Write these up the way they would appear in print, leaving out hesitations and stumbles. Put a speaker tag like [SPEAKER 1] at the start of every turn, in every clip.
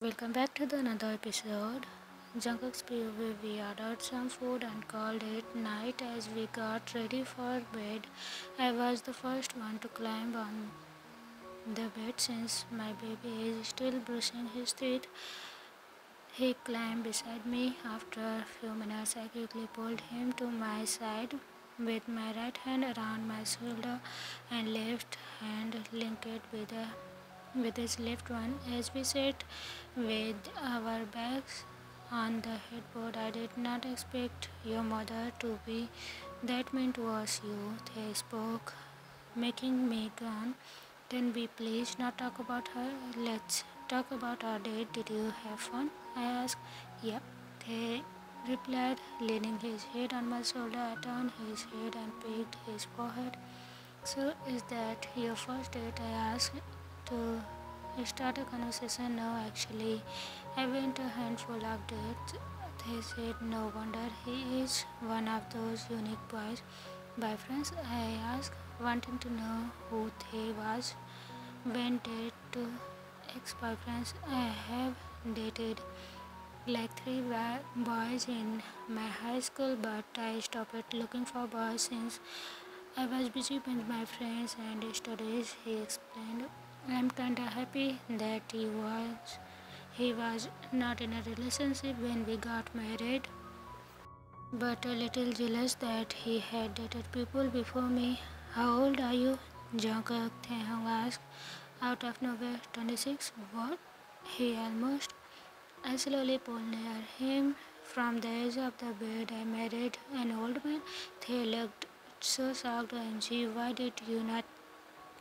[SPEAKER 1] Welcome back to the another episode. Jungkook's POV. We ordered some food and called it night as we got ready for bed. I was the first one to climb on the bed since my baby is still brushing his teeth. He climbed beside me. After a few minutes, I quickly pulled him to my side with my right hand around my shoulder and left hand linked with his left one. As we sat with our backs on the headboard, I did not expect your mother to be that mean towards you. They spoke, making me gone. Can we please not talk about her? Let's talk about our date. Did you have fun? I asked. Yep, they replied, leaning his head on my shoulder. I turned his head and pecked his forehead. So, is that your first date? I asked to start a conversation. No, actually, I went a handful of dates. They said, no wonder he is one of those unique boys. Boyfriends? I asked, wanting to know who they was. When dated to ex-boyfriends, I have dated like three boys in my high school, but I stopped looking for boys since I was busy with my friends and studies. He explained. I'm kinda happy that he was not in a relationship when we got married, but a little jealous that he had dated people before me. How old are you? Jungkook Taehyung asked out of nowhere. 26. What? He almost. I slowly pulled near him from the edge of the bed. I married an old man. They looked so shocked. OMG, why did you not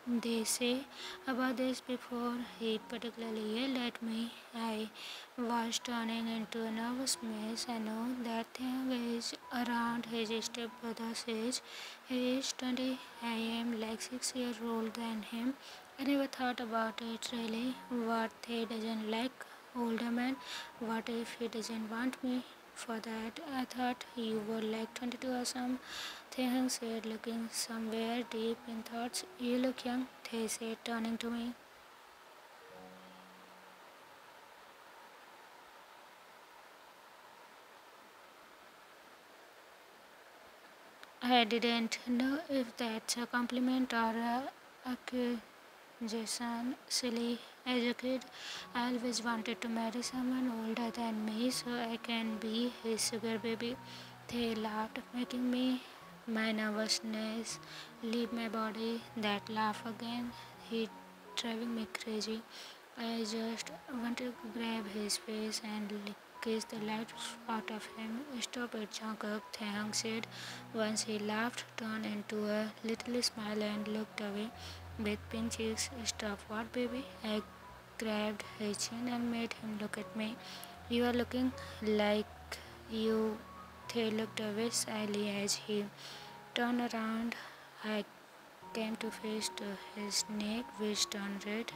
[SPEAKER 1] they say about this before he particularly yelled at me? I was turning into a nervous mess. I know that thing is around his stepbrother's age. He is 20. I am like 6 years older than him. I never thought about it really. What he doesn't like older man? What if he doesn't want me? For that, I thought you were like 22 or some. Taehyung said, looking somewhere deep in thoughts. You look young, Tae said, turning to me. I didn't know if that's a compliment or a accusation. Silly. As a kid, I always wanted to marry someone older than me so I can be his sugar baby. They laughed, making my nervousness leave my body. That laugh again, he driving me crazy. I just wanted to grab his face and kiss the life out of him. Stop it, Jungkook, Taehyung said. Once he laughed, turned into a little smile and looked away with pink cheeks. Stop what, baby? I grabbed his chin and made him look at me. You are looking like you. They looked away shyly as he turned around. I came to face to his neck, which turned red.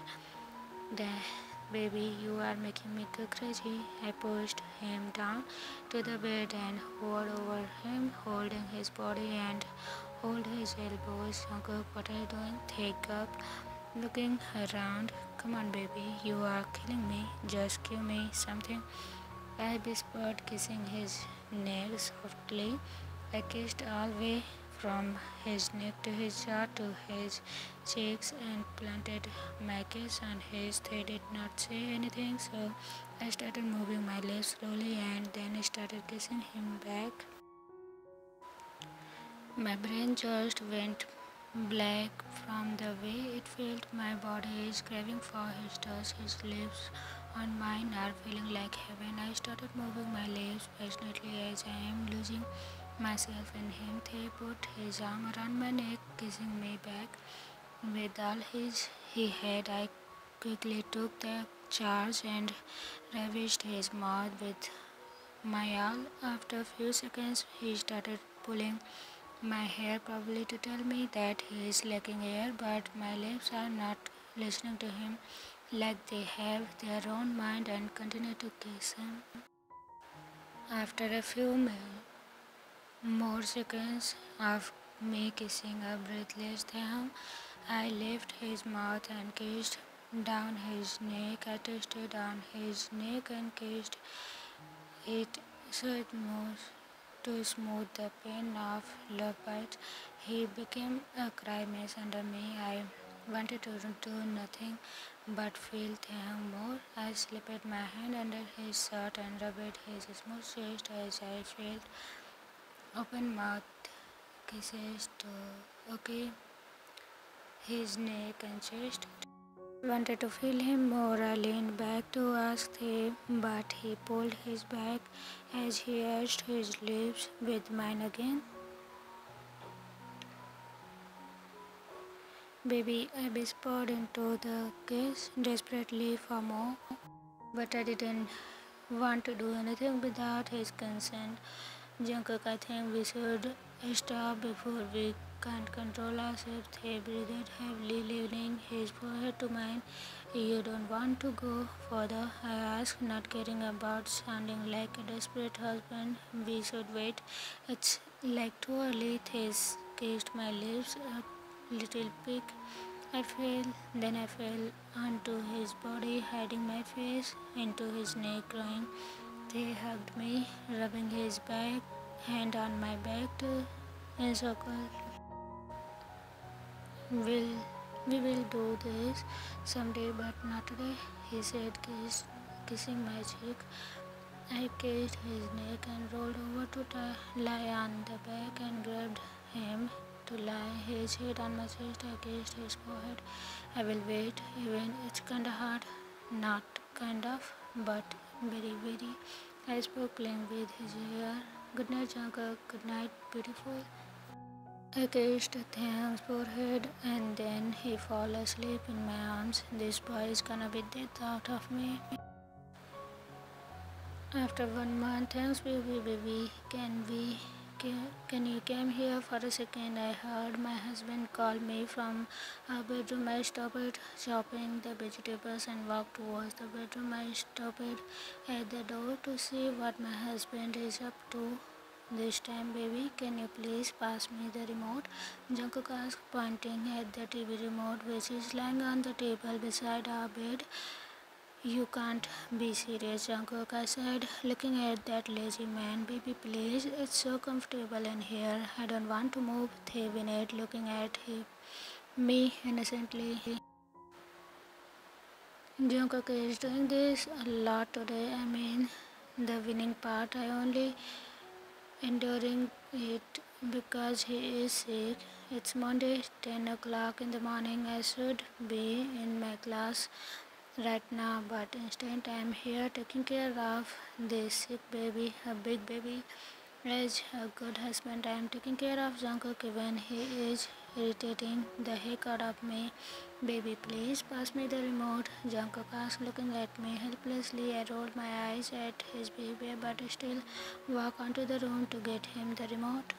[SPEAKER 1] Baby, you are making me go crazy. I pushed him down to the bed and hovered over him, holding his body and hold his elbows. Uncle, what are you doing? Take up, looking around. Come on, baby, you are killing me. Just give me something. I whispered, kissing his neck softly. I kissed all the way from his neck to his jaw to his cheeks and planted my kiss on his. They did not say anything, so I started moving my lips slowly and then started kissing him back. My brain just went black from the way it felt. My body is craving for his touch. His lips on mine are feeling like heaven. I started moving my lips passionately as I am losing myself in him. He put his arm around my neck, kissing me back with all he had. I quickly took the charge and ravished his mouth with my all. After a few seconds, he started pulling my hair, probably to tell me that he is lacking air, but my lips are not listening to him like they have their own mind and continue to kiss him. After a few more seconds of me kissing a breathless Taehyung, I left his mouth and kissed down his neck. I twisted on his neck and kissed it so it moves to smooth the pain of love bites. He became a cry mess under me. I wanted to do nothing but feel Taehyung more. I slipped my hand under his shirt and rubbed his smooth chest as I felt open mouth kisses to okay his neck and chest. Wanted to feel him more. I leaned back to ask him, but he pulled his back as he edged his lips with mine again. Baby, I whispered into the kiss, desperately for more, but I didn't want to do anything without his consent. Jungkook, I think we should stop before we can't control ourselves. He breathed heavily, leaning his forehead to mine. You don't want to go further? I asked, not caring about sounding like a desperate husband. We should wait. It's like too early. He kissed my lips a little bit. Then I fell onto his body, hiding my face into his neck, crying. He hugged me, rubbing his back, hand on my back to encircle. Will we will do this someday, but not today, he said, kissing my cheek. I kissed his neck and rolled over to lie on the back and grabbed him to lie his head on my chest. I kissed his forehead. I will wait, even it's kinda hard. Not kind of, but very, very. I spoke, playing with his hair. Good night, Jungkook. Good night, beautiful. I kissed Taehyung's forehead and then he fell asleep in my arms. This boy is gonna be death out of me. After 1 month, thanks baby, can you come here for a second? I heard my husband call me from our bedroom. I stopped chopping the vegetables and walked towards the bedroom. I stopped at the door to see what my husband is up to. This time, baby, can you please pass me the remote? Jungkook asked, pointing at the TV remote which is lying on the table beside our bed. You can't be serious, Jungkook, I said, looking at that lazy man. Baby, please, it's so comfortable in here. I don't want to move. They whinnied, looking at me innocently. Jungkook is doing this a lot today. I mean, the winning part. I only enduring it because he is sick. It's Monday, 10 o'clock in the morning. I should be in my class right now, but instead I'm here taking care of this sick baby, a big baby. As a good husband, I am taking care of Jungkook when he is irritating the heck out of me. Baby, please pass me the remote, Jungkook asked, looking at me helplessly. I rolled my eyes at his behavior, but still walked onto the room to get him the remote.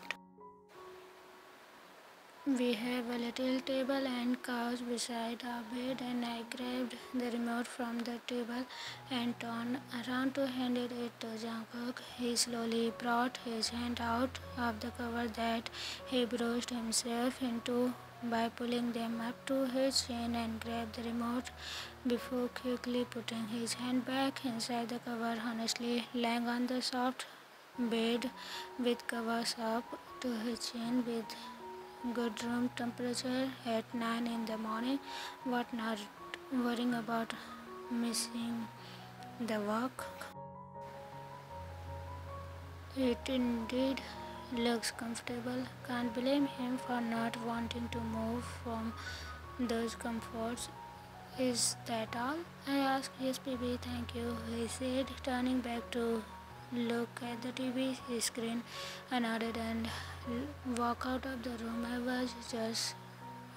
[SPEAKER 1] We have a little table and couch beside our bed, and I grabbed the remote from the table and turned around to hand it to Jungkook. He slowly brought his hand out of the cover that he brushed himself into by pulling them up to his chin and grabbed the remote before quickly putting his hand back inside the cover. Honestly, lying on the soft bed with covers up to his chin with good room temperature at 9 in the morning. What, not worrying about missing the walk? It indeed looks comfortable. Can't blame him for not wanting to move from those comforts. Is that all? I asked. Yes, baby, thank you, he said, turning back to look at the TV screen. I nodded and walked out of the room. I was just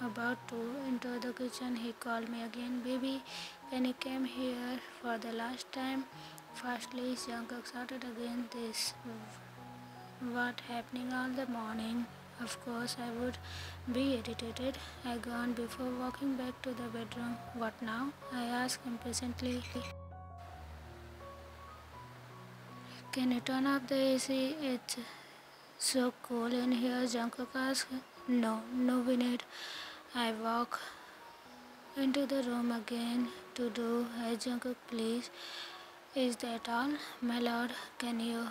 [SPEAKER 1] about to enter the kitchen. He called me again. Baby, can you come here for the last time? Fastly, Jungkook shouted again. This what happening all the morning. Of course, I would be irritated. I gone before walking back to the bedroom. What now? I asked impatiently. Can you turn off the AC? It's so cool in here, Jungkook asked. No, we need. I walk into the room again to do as Jungkook please. Is that all? My lord, can you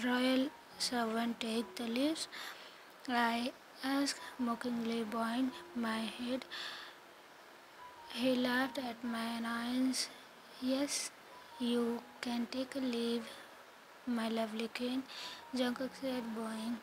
[SPEAKER 1] royal servant take the leaves? I asked mockingly, bowing my head. He laughed at my annoyance. Yes, you can take a leave, my lovely queen, Jungkook said, bowing.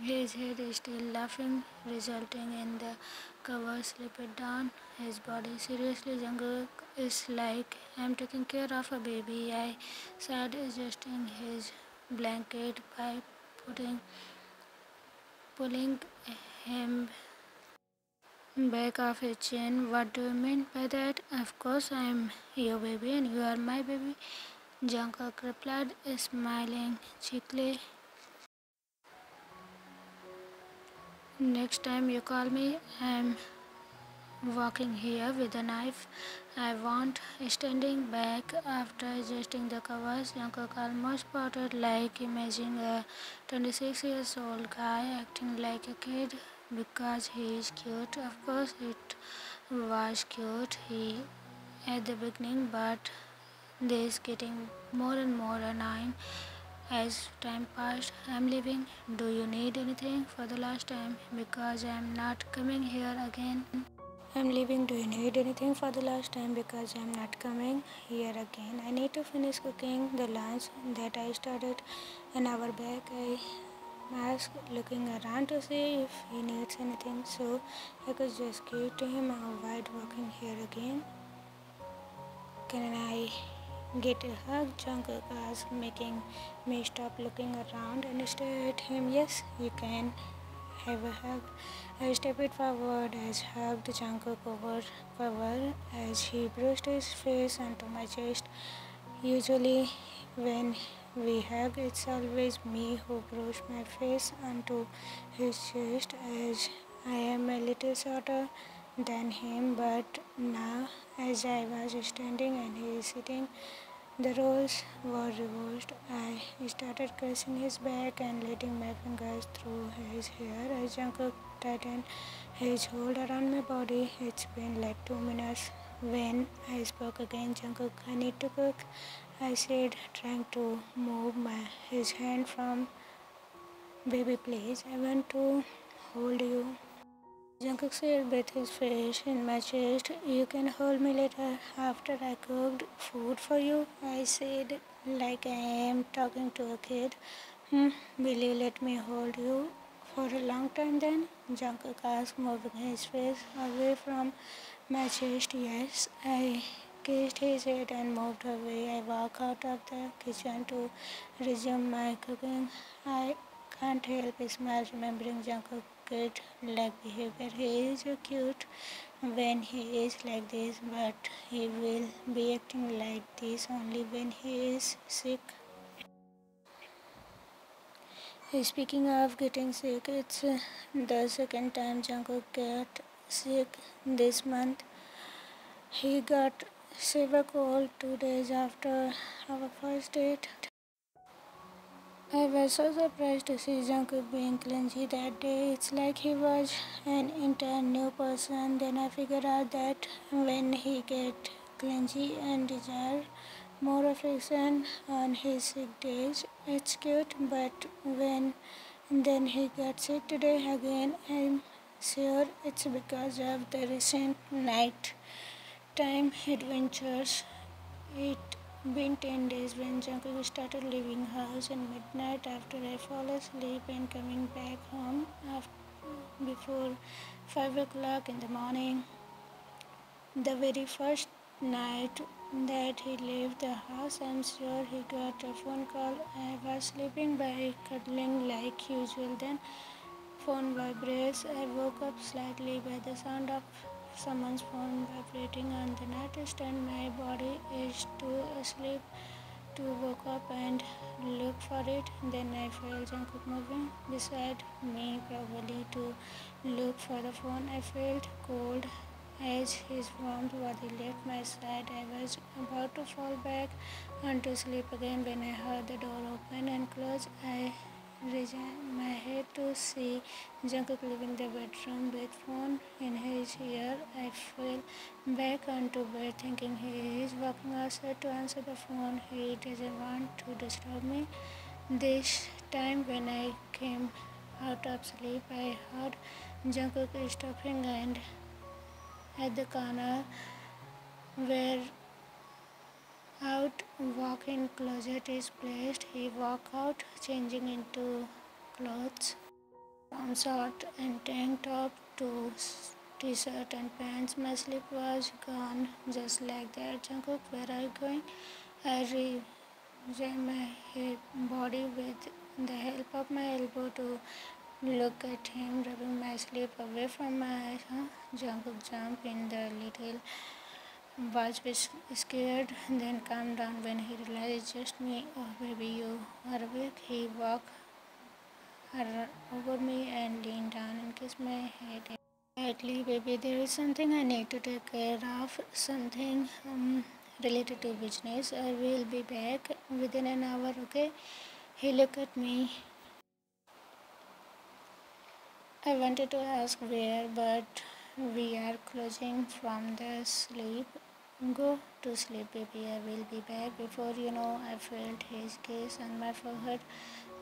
[SPEAKER 1] His head is still laughing, resulting in the cover slipping down his body. Seriously, Jungkook is like I'm taking care of a baby. I said, adjusting his blanket by pulling him back of his chin. What do you mean by that? Of course, I'm your baby and you are my baby, Jungkook replied, smiling cheekily. Next time you call me, I'm walking here with a knife. I won't. Standing back after adjusting the covers, Jungkook almost pouted like imagining a 26 years old guy acting like a kid because he is cute. Of course, it was cute at the beginning, but this getting more and more annoying as time passed. I'm leaving. Do you need anything for the last time? Because I'm not coming here again. I'm leaving. Do you need anything for the last time? Because I'm not coming here again. I need to finish cooking the lunch that I started an hour back. I asked, looking around to see if he needs anything, so I could just give to him. Avoid walking here again. Can I get a hug? Jungkook asked, making me stop looking around and stare at him. Yes, you can have a hug. I stepped forward as hugged Jungkook over cover as he brushed his face onto my chest. Usually when we hug, it's always me who brushes my face onto his chest as I am a little shorter than him, but now as I was standing and he is sitting, the roles were reversed. I started caressing his back and letting my fingers through his hair as Jungkook tightened his hold around my body. It's been like 2 minutes. When I spoke again, Jungkook, I need to cook, I said, trying to move his hand from baby, please. I want to hold you. Jungkook said with his face in my chest, you can hold me later after I cooked food for you. I said like I am talking to a kid. Will you let me hold you for a long time then? Jungkook asked, moving his face away from my chest. Yes. I kissed his head and moved away. I walked out of the kitchen to resume my cooking. I can't help a smile remembering Jungkook kid-like behavior. He is so cute when he is like this, but he will be acting like this only when he is sick. Speaking of getting sick, it's the second time Jungkook got sick this month. He got severe cold 2 days after our first date. I was so surprised to see Jungkook being clingy that day. It's like he was an entire new person. Then I figured out that when he get clingy and desire more affection on his sick days, it's cute. But then he got sick today again, I'm sure it's because of the recent night time adventures. It been 10 days when Jungkook started leaving house at midnight after I fall asleep and coming back home before 5 o'clock in the morning. The very first night that he left the house, I'm sure he got a phone call. I was sleeping by cuddling like usual. Then phone vibrates. I woke up slightly by the sound of someone's phone vibrating on the nightstand. My body is too asleep to wake up and look for it. Then I felt Jungkook moving beside me, probably to look for the phone. I felt cold as his warm body left my side. I was about to fall back onto sleep again when I heard the door open and close. I raising my head to see Jungkook leaving the bedroom with phone in his ear. I fell back onto bed thinking he is walking outside to answer the phone. He doesn't want to disturb me. This time when I came out of sleep, I heard Jungkook stopping and at the corner where out walk-in closet is placed. He walked out, changing into clothes from short and tank top to t-shirt and pants. My sleep was gone, just like that. Jungkook, where are you going? I raised my body with the help of my elbow to look at him, rubbing my sleep away from my eyes. Huh? Jungkook jumped in the little was scared, then calmed down when he realized it's just me. Oh, baby, you are awake. He walked over me and leaned down and kissed my head lightly. Baby, there is something I need to take care of, something related to business. I will be back within an hour, okay? He looked at me. I wanted to ask where, but we are closing from the sleep. Go to sleep, baby. I will be back. Before you know, I felt his kiss on my forehead,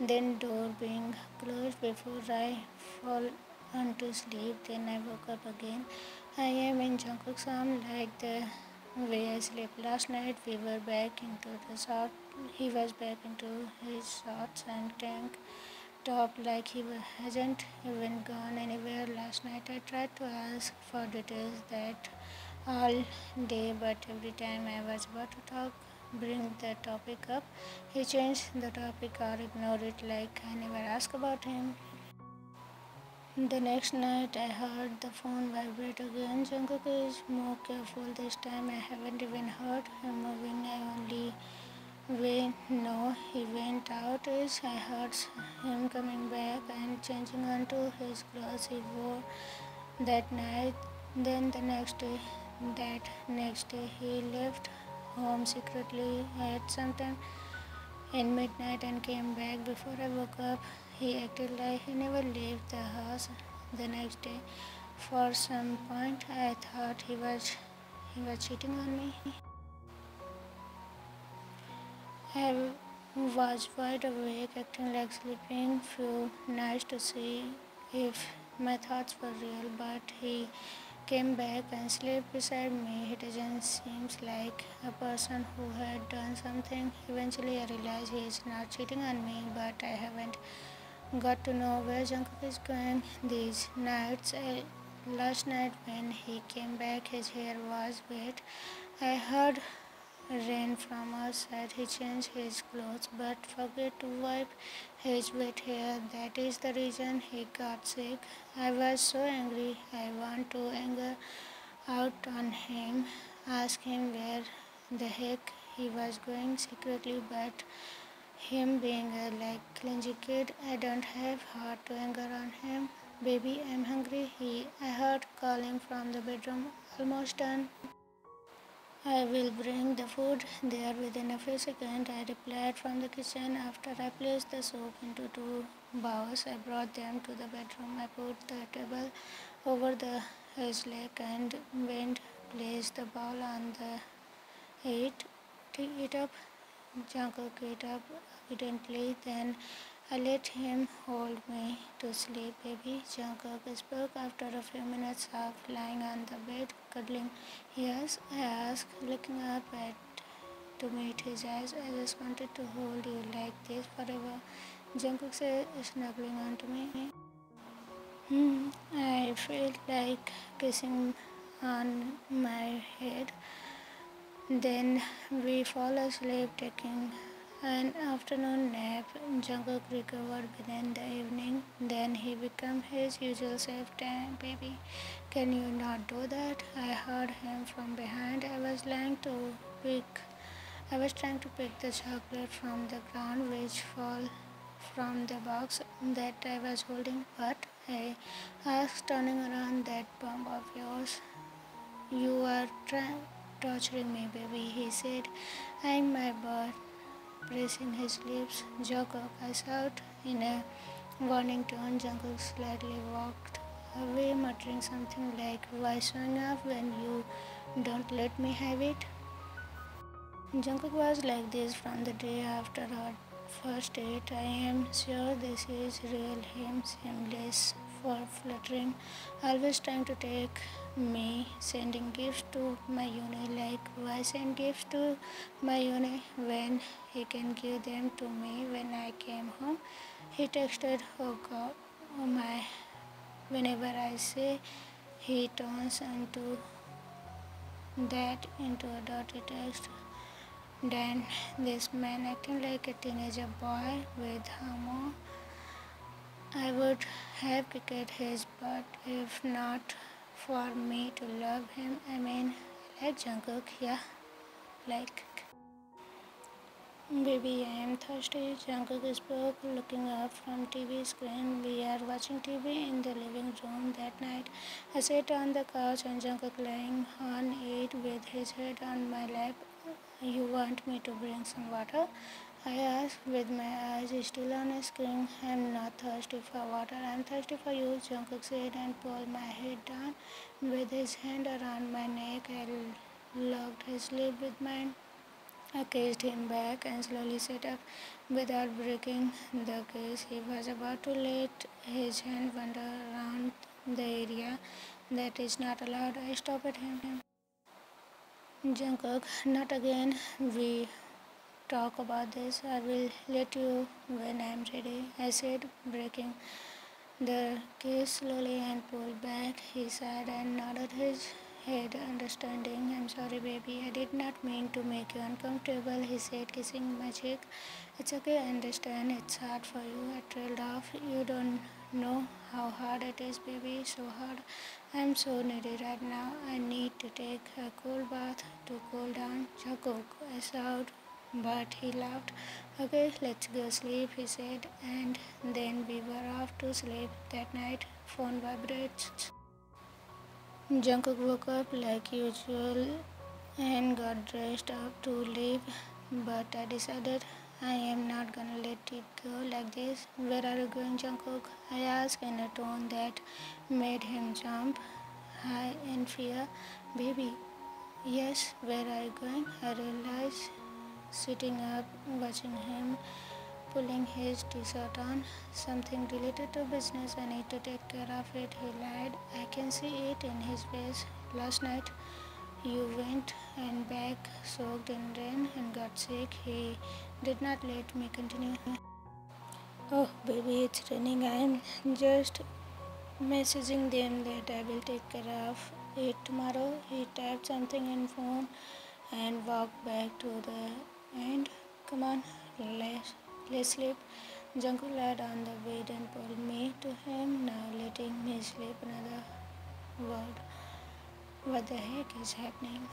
[SPEAKER 1] then door being closed before I fall onto sleep. Then I woke up again. I am in Jungkook's arms like the way I slept last night. We were back into the short. He was back into his shorts and tank top like he hasn't even gone anywhere last night. I tried to ask for details that all day, but every time I was about to bring the topic up, he changed the topic or ignored it like I never asked about him. The next night, I heard the phone vibrate again. Jungkook is more careful this time. I haven't even heard him moving. I only no, he went out as I heard him coming back and changing onto his clothes he wore that night. Then that next day he left home secretly at some time in midnight and came back before I woke up. He acted like he never left the house the next day. For some point I thought he was cheating on me. I was wide awake, acting like sleeping. Few nights to see if my thoughts were real, but he came back and slept beside me. He doesn't seem like a person who had done something. Eventually, I realized he is not cheating on me, but I haven't got to know where Jungkook is going these nights. Last night, when he came back, his hair was wet. I heard rain from outside. He changed his clothes but forgot to wipe his wet hair. That is the reason he got sick. I was so angry. I want to anger out on him, ask him where the heck he was going secretly, but him being a clingy kid, I don't have heart to anger on him. Baby, I'm hungry. I heard calling from the bedroom. Almost done. I will bring the food there within a few seconds, I replied from the kitchen. After I placed the soup into two bowls, I brought them to the bedroom. I put the table over his leg and went placed the bowl on the it. It up. Jungkook ate up evidently. Then I let him hold me to sleep. Baby, Jungkook spoke after a few minutes of lying on the bed, cuddling. Yes, I asked, looking up at to meet his eyes. I just wanted to hold you like this forever. Jungkook said, snuggling onto me. I felt like kissing on my head. Then we fall asleep, taking an afternoon nap. Jungkook recovered within the evening. Then he became his usual self. Damn, baby, can you not do that? I heard him from behind. Pick. I was trying to pick the chocolate from the ground, which fell from the box that I was holding. But I asked, turning around, that bomb of yours. You are torturing me, baby, he said, eyeing my butt. pressing his lips. Jungkook, I shout in a warning tone. Jungkook slightly walked away, muttering something like, "Why showing up when you don't let me have it?" Jungkook was like this from the day after our first date. I am sure this is real him, shameless for fluttering, always trying to take me, sending gifts to my uni. Like, why send gifts to my uni when he can give them to me when I came home? He texted, oh God, oh my. Whenever I say, he turns into a dirty text. Then this man acting like a teenager boy with homo. I would have kicked his butt if not for me to love him. I mean, like Jungkook, yeah, like. Baby, I am thirsty. Jungkook spoke, looking up from TV screen. We are watching TV in the living room that night. I sat on the couch and Jungkook lying on it with his head on my lap. You want me to bring some water? I asked with my eyes still on the screen. I'm not thirsty for water. I'm thirsty for you, Jungkook said and pulled my head down with his hand around my neck. I locked his lip with mine. I kissed him back and slowly sat up without breaking the kiss. He was about to let his hand wander around the area that is not allowed. I stopped him. Jungkook, not again. We talk about this. I will let you when I'm ready, I said, breaking the kiss slowly and pulled back. He sighed and nodded his head, understanding. I'm sorry, baby. I did not mean to make you uncomfortable, he said, kissing my cheek. It's okay, I understand. It's hard for you. I trailed off. You don't know how hard it is, baby. So hard. I'm so needy right now. I need to take a cold bath to cool down. Jungkook, I shouted, but he laughed. Okay, let's go sleep, he said, and then we were off to sleep. That night, phone vibrates. Jungkook woke up like usual and got dressed up to leave, but I decided I am not gonna let it go like this. Where are you going, Jungkook? I asked in a tone that made him jump high in fear. Baby, yes, where are you going? I realized, sitting up, watching him pulling his t-shirt on. Something related to business. I need to take care of it, he lied. I can see it in his face. Last night, you went and back soaked in rain and got sick. He did not let me continue. Oh, baby, it's raining. I'm just messaging them that I will take care of it tomorrow. He typed something in phone and walked back to the end. Come on, let's sleep. Jungkook laid on the bed and pulled me to him, now letting me sleep another word. What the heck is happening?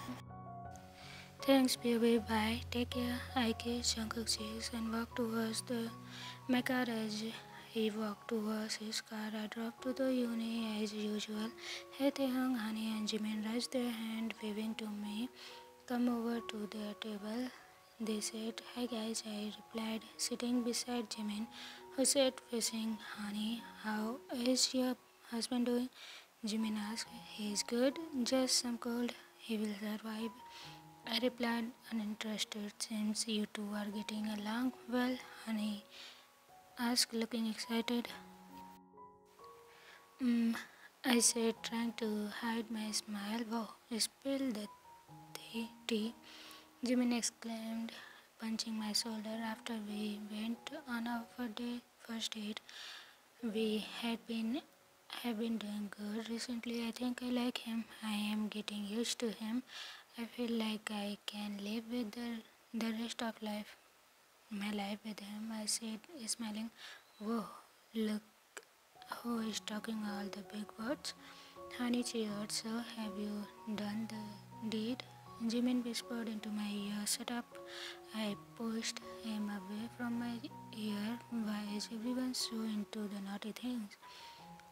[SPEAKER 1] Thanks, baby. Bye. Take care. I kissed Jungkook's cheeks and walked towards my car as he walked towards his car. I drove to the uni as usual. Hey, Taehyung, Honey, and Jimin raised their hand, waving to me. Come over to the table, they said. Hi guys, I replied, sitting beside Jimin, who sat facing Honey. How is your husband doing? Jimin asked. He is good, just some cold. He will survive. I replied, uninterested. Seems you two are getting along well, Honey asked, looking excited. I said, trying to hide my smile. Wow, spill the tea. Jimin exclaimed, punching my shoulder. After we went on our first date, we have been doing good recently. I think I like him. I am getting used to him. I feel like I can live with the rest of my life with him, I said, smiling. Whoa, look who is talking all the big words. Honey cheered. So have you done the deed? Jimin whispered into my ear. Shut up. I pushed him away from my ear. Why is everyone so into the naughty things?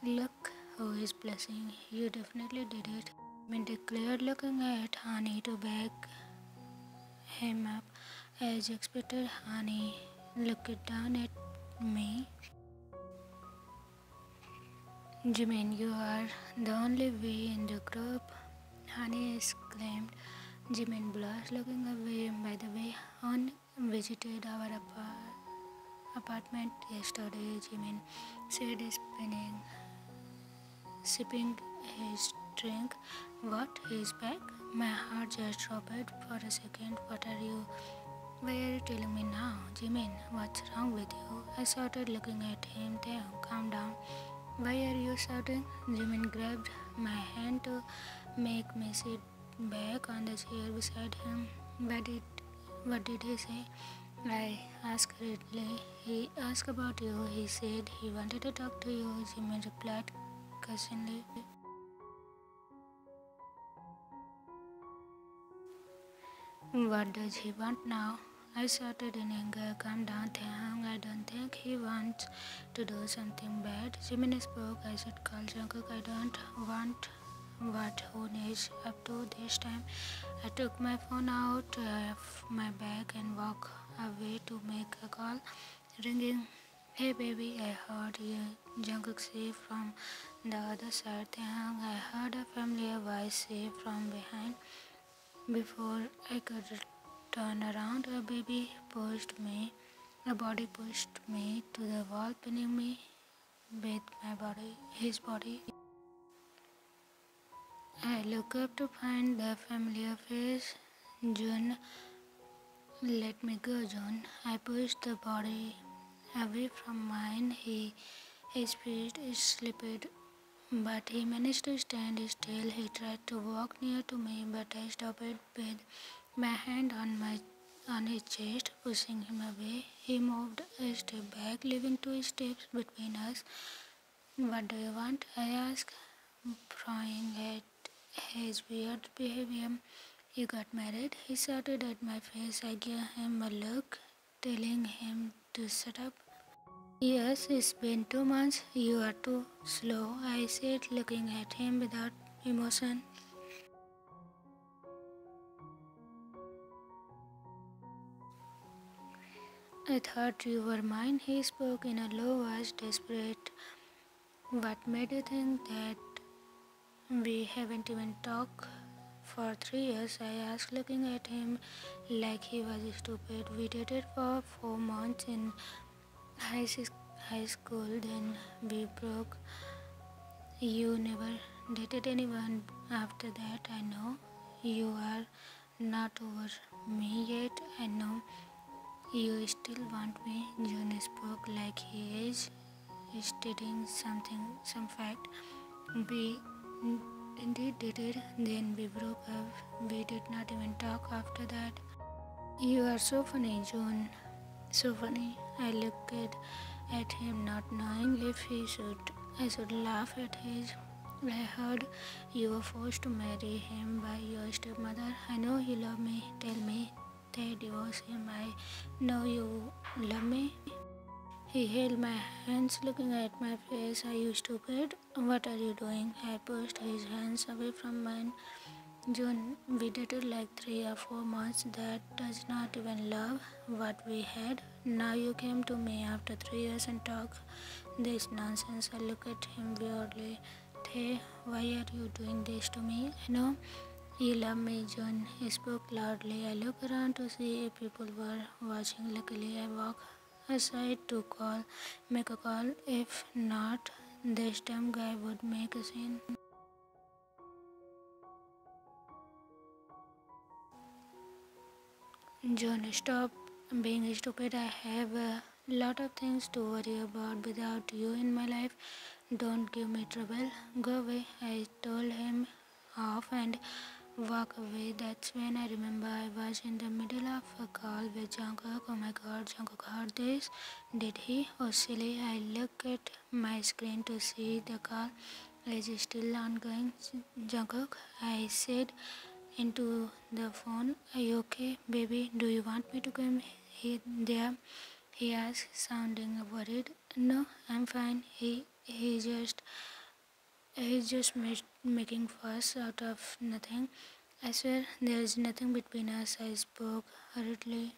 [SPEAKER 1] Look who is blushing. You definitely did it. Jimin declared, looking at Honey to back him up. As expected, Honey looked down at me. Jimin, you are the only way in the group, Honey exclaimed. Jimin blushed, looking away. By the way, Han visited our apartment yesterday, Jimin said, sipping his drink. What? He's back? My heart just dropped for a second. What are you? Why are you telling me now? Jimin, what's wrong with you? I started looking at him. Taehyung, calm down. Why are you shouting? Jimin grabbed my hand to make me sit back on the chair beside him. What did he say? I asked hurriedly. He asked about you. He said he wanted to talk to you. Jimin replied casually. What does he want now? I shouted in anger. Calm down, Taehyung. I don't think he wants to do something bad. Jimin spoke. I said, call Jungkook. I don't want what Hoon is up to this time. I took my phone out of my bag and walked away to make a call. Ringing. Hey baby, I heard you, Jungkook say from the other side. Taehyung, I heard a familiar voice say from behind. Before I could turn around, a body pushed me to the wall, pinning me with his body. I look up to find the familiar face. Jun, let me go, Jun. I pushed the body away from mine. His feet slipped, but he managed to stand still. He tried to walk near to me, but I stopped with my hand on his chest, pushing him away. He moved a step back, leaving 2 steps between us. What do you want? I asked, prying at his weird behavior. You got married? He shouted at my face. I gave him a look, telling him to shut up. Yes, it's been 2 months. You are too slow, I said, looking at him without emotion. I thought you were mine, he spoke in a low voice, desperate. What made you think that we haven't even talked for 3 years? I asked, looking at him like he was stupid. We dated for 4 months in high, high school, then we broke. You never dated anyone after that. I know you are not over me yet. I know you still want me. Jun spoke like he is stating some fact. We indeed dated, then we broke up. We did not even talk after that. You are so funny, Jun. So funny. I looked at him, not knowing if I should laugh at his. I heard you were forced to marry him by your stepmother. I know you love me. Tell me they divorced him. I know you love me. He held my hands, looking at my face. Are you stupid? What are you doing? I pushed his hands away from mine. June, we dated like 3 or 4 months. That does not even love what we had. Now you came to me after 3 years and talk this nonsense. I look at him weirdly. Hey, why are you doing this to me? I know you love me, June. He spoke loudly. I look around to see if people were watching. Luckily, I walk aside to make a call. If not, this dumb guy would make a scene. John, stop being stupid. I have a lot of things to worry about without you in my life. Don't give me trouble. Go away. I told him off and walk away. That's when I remember I was in the middle of a call with Jungkook. Oh my god, Jungkook heard this. Did he? Oh silly. I look at my screen to see the call is still ongoing. Jungkook, I said into the phone. Are you okay, baby? Do you want me to come there? He asked, sounding worried. No, I'm fine. He's just making fuss out of nothing. I swear there is nothing between us. I spoke hurriedly.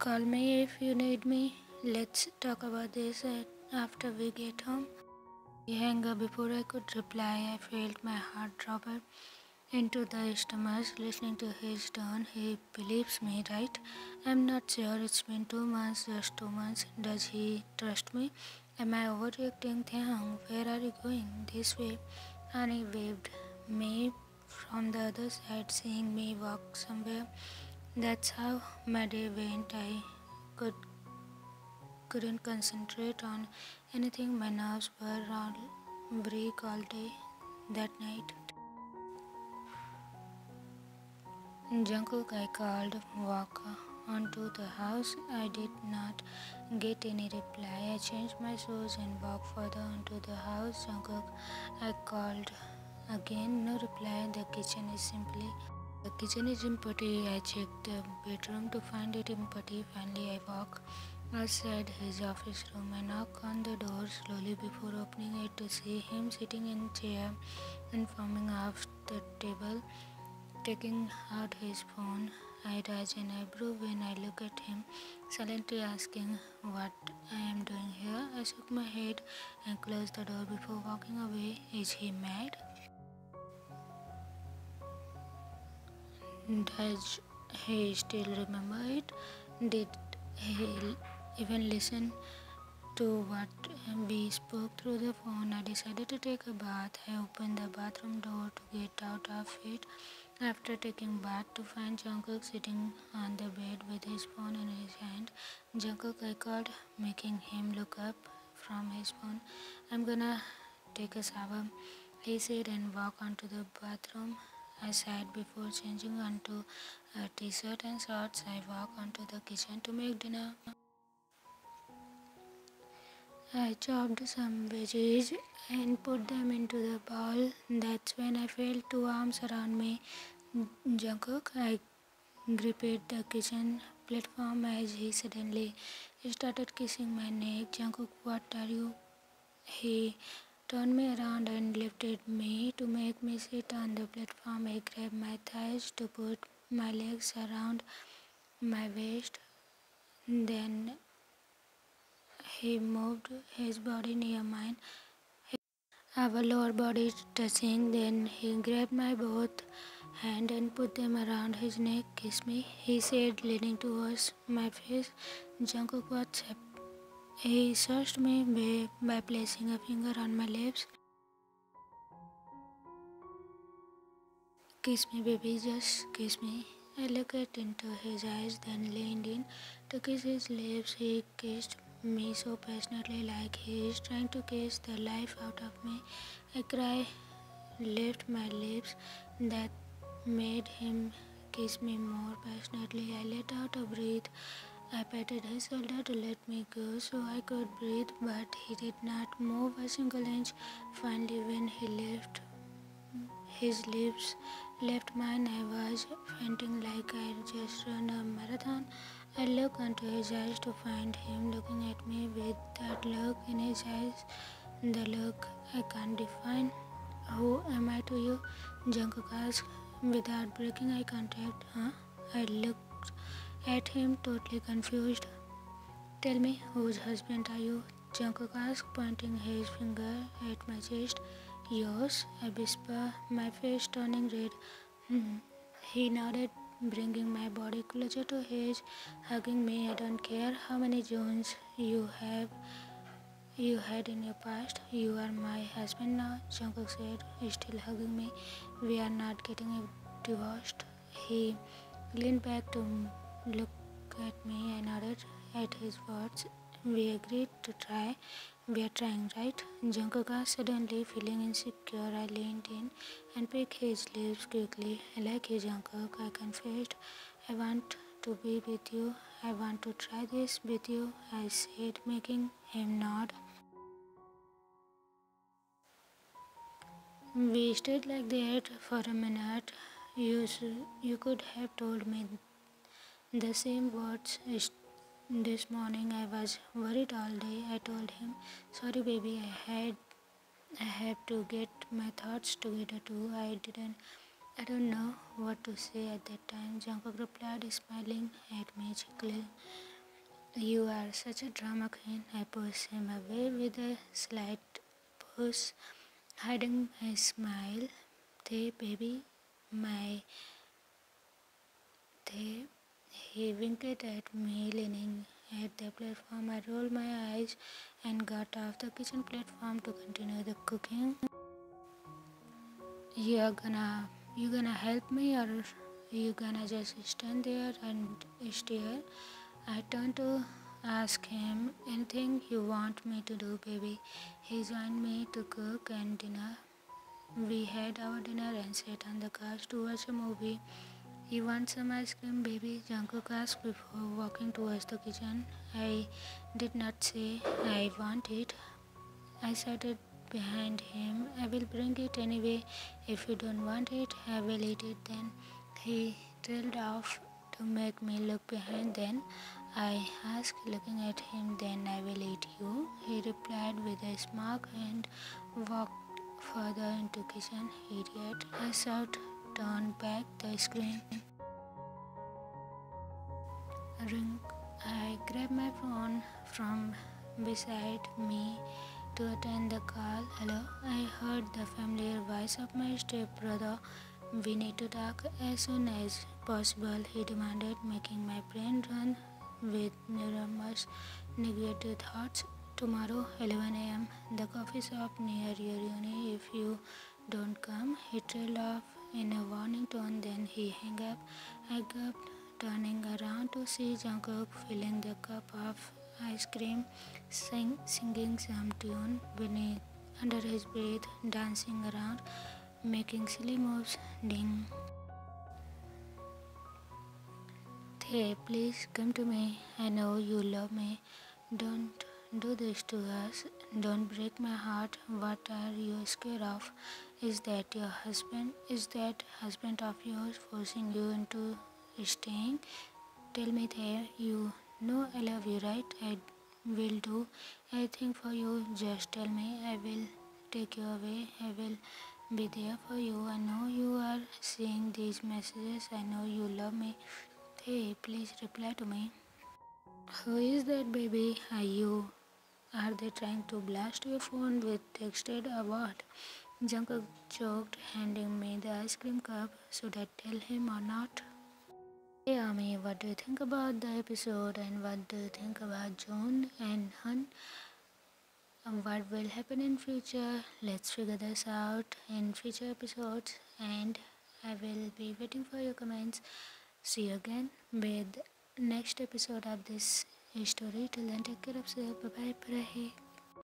[SPEAKER 1] Call me if you need me. Let's talk about this after we get home. He hung up before I could reply. I felt my heart drop into the stomach listening to his tone. He believes me, right? I'm not sure. It's been 2 months, just 2 months. Does he trust me? Am I overreacting? Taehyung, where are you going? This way. Annie waved me from the other side, seeing me walk somewhere. That's how my day went. I could, couldn't concentrate on anything. My nerves were all weak all day that night. Jungkook, I called, walk onto the house. I did not get any reply. I changed my shoes and walked further onto the house. Jungkook, I called again. No reply. The kitchen is empty. I checked the bedroom to find it empty. Finally, I walk outside his office room. I knock on the door slowly before opening it to see him sitting in a chair, informing off the table. Taking out his phone, I raise an eyebrow when I look at him, silently asking what I am doing here. I shook my head and closed the door before walking away. Is he mad? Does he still remember it? Did he even listen to what we spoke through the phone? I decided to take a bath. I opened the bathroom door to get out of it. After taking bath, to find Jungkook sitting on the bed with his phone in his hand. Jungkook, I called, making him look up from his phone. I'm gonna take a shower, he said, and walk onto the bathroom. I sighed before changing onto a t-shirt and shorts. I walked onto the kitchen to make dinner. I chopped some veggies and put them into the bowl. That's when I felt two arms around me. Jungkook, I gripped the kitchen platform as he suddenly started kissing my neck. Jungkook, what are you? He turned me around and lifted me to make me sit on the platform. I grabbed my thighs to put my legs around my waist. Then he moved his body near mine, our lower bodies touching. Then he grabbed my both hands and put them around his neck. Kiss me, he said, leaning towards my face. Jungkook, what's up? He searched me by placing a finger on my lips. Kiss me, baby, just kiss me. I looked into his eyes, then leaned in to kiss his lips. He kissed me so passionately, like he is trying to kiss the life out of me. I cried, lift my lips. That made him kiss me more passionately. I let out a breath. I patted his shoulder to let me go so I could breathe, but he did not move a single inch. Finally, when he his lips left mine, I was fainting like I had just run a marathon. I looked into his eyes to find him looking at me with that look in his eyes, the look I can't define. Who am I to you? Jungkook asked without breaking eye contact. Huh? I looked at him totally confused. Tell me, whose husband are you? Jungkook asked, pointing his finger at my chest. Yours, I whispered, my face turning red. Hmm. He nodded, bringing my body closer to his, hugging me. I don't care how many Jones you had in your past. You are my husband now, Jungkook said, still hugging me. We are not getting divorced. He leaned back to look at me. I nodded at his words. We agreed to try. We are trying, right? Jungkook asked, suddenly feeling insecure. I leaned in and picked his lips quickly. I like you, Jungkook, I confessed. I want to be with you. I want to try this with you, I said, making him nod. We stayed like that for a minute. You could have told me the same words this morning. I was worried all day. I told him, sorry baby, I have to get my thoughts together too. I don't know what to say at that time. Jungkook replied, smiling at me cheekily. You are such a drama queen. I pushed him away with a slight push, hiding a smile. They, baby, my they. He winked at me, leaning at the platform. I rolled my eyes and got off the kitchen platform to continue the cooking. You gonna help me, or you gonna just stand there and stare? I turned to ask him, anything you want me to do, baby. He joined me to cook and dinner. We had our dinner and sat on the couch to watch a movie. You want some ice cream, baby? Jungkook asked before walking towards the kitchen. I did not say I want it. I sat it behind him. I will bring it anyway. If you don't want it, I will eat it then. He trailed off to make me look behind. Then I asked, looking at him, then I will eat you. He replied with a smirk and walked further into kitchen. Idiot, I shouted, turned back the screen. Ring. I grabbed my phone from beside me to attend the call. Hello, I heard the familiar voice of my stepbrother. We need to talk as soon as possible, he demanded, making my brain run with numerous negative thoughts. Tomorrow, 11 a.m., the coffee shop near your uni. If you don't come, he trailed off in a warning tone, then he hung up. I gulped, turning around to see Jungkook filling the cup of ice cream, singing some tune beneath under his breath, dancing around, making silly moves. Ding. Hey, please come to me. I know you love me. Don't do this to us. Don't break my heart. What are you scared of? Is that your husband? Is that husband of yours forcing you into staying? Tell me there. You know I love you, right? I will do anything for you. Just tell me. I will take you away. I will be there for you. I know you are seeing these messages. I know you love me. Hey, please reply to me. Who is that, baby? Are you? Are they trying to blast your phone with texted or what? Jungkook choked, handing me the ice cream cup. Should I tell him or not? Hey Ami, what do you think about the episode, and what do you think about June and Hun? And what will happen in future? Let's figure this out in future episodes, and I will be waiting for your comments. See you again with next episode of this story. Till then, take care of yourself. Bye bye.